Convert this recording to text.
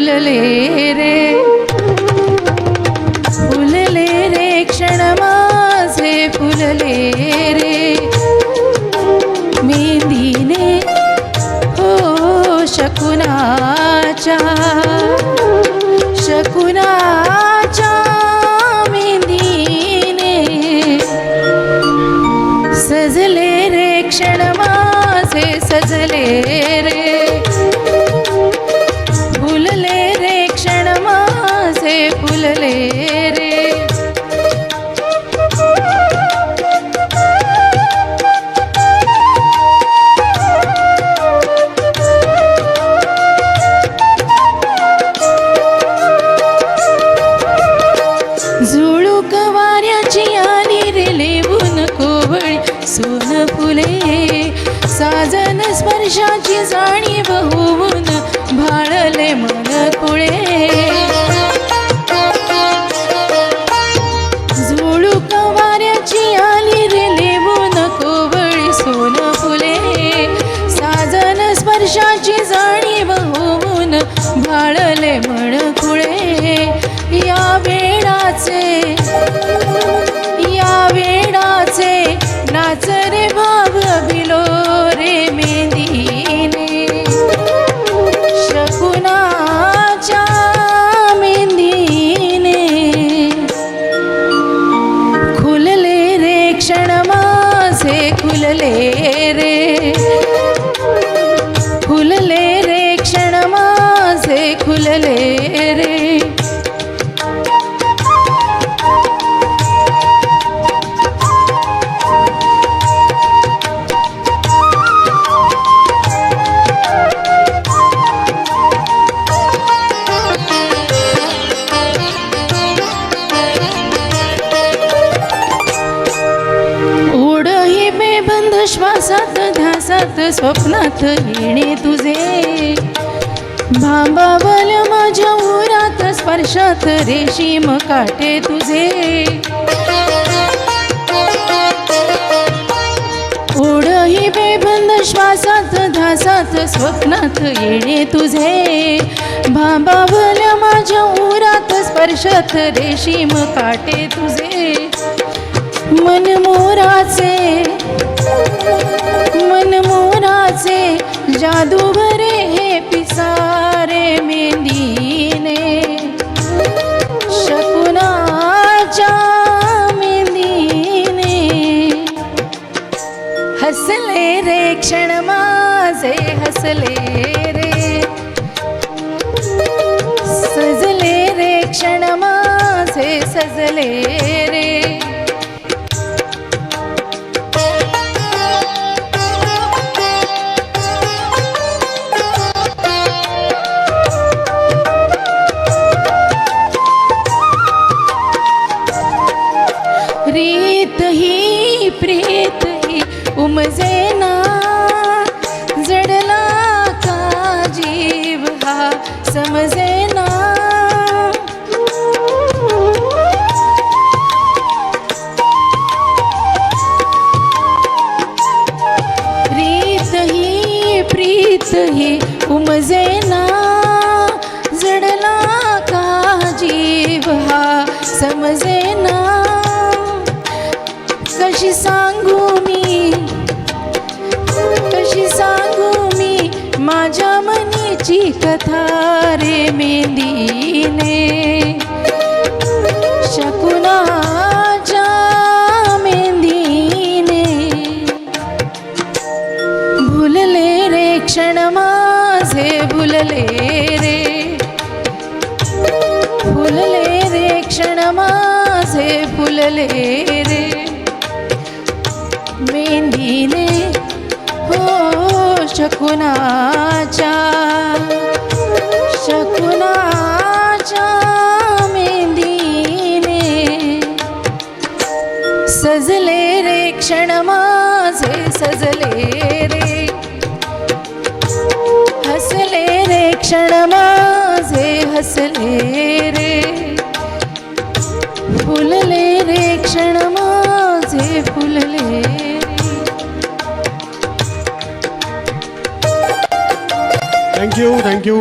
फुलले रे, फुलले रे क्षण माझे फुलले रे, मेंदीने हो शकुनाच्या, शकुनाच्या मेंदीने सजले रे क्षण माझे सजले रे, फुलले रे क्षण माझे फुलले रे. झुळूक वाऱ्याची आली रे लेवून कोवळी सोन फुले, साजन स्पर्शाची जाणीव होऊन भाळले मन कुळे. झुळूक वाऱ्याची आली रे लेवून कोवळी सोन फुले, साजन स्पर्शाची जाणीव होऊन भाळले मन कुळे. या वेडाचे नाच रे भाव भिलो रे मेंदीने, शकुनाच्या मेंदीने खुलले रे क्षण माझे खुलले रे, खुलले रे क्षण माझे खुलले रे. श्वासात ध्यासात स्वप्नात येणे तुझे, भांबावल माझ्या उरात स्पर्शात रेशीम काटे तुझे. ओढही बेबंद श्वासात ध्यासात स्वप्नात येणे तुझे, भांबावल माझ्या उरात स्पर्शात रेशीम काटे तुझे. मन मोराचे जादू भरे हे पिसारे मेंदीने, शकुनाच्या मेंदीने हसले रे क्षण माझे हसले रे, सजले रे क्षण माझे सजले रे. प्रीत ही उमजेना, जडला का जीव हा समजेना. प्रीत ही उमजेना, जडला का जीव हा समजेना. कशी सांगू मी माझ्या मनीची कथा रे मेंदीने, शकुनाच्या मेंदीने भुलले रे क्षण माझे भुलले रे, फुलले रे क्षण माझे फुलले रे. मेंदीने हो शकुनाच्या, शकुनाच्या मेंदीने सजले रे क्षण माझे सजले रे, हसले रे क्षण माझे हसले रे, फुलले रे क्षण माझे फुलले. थँक्यू.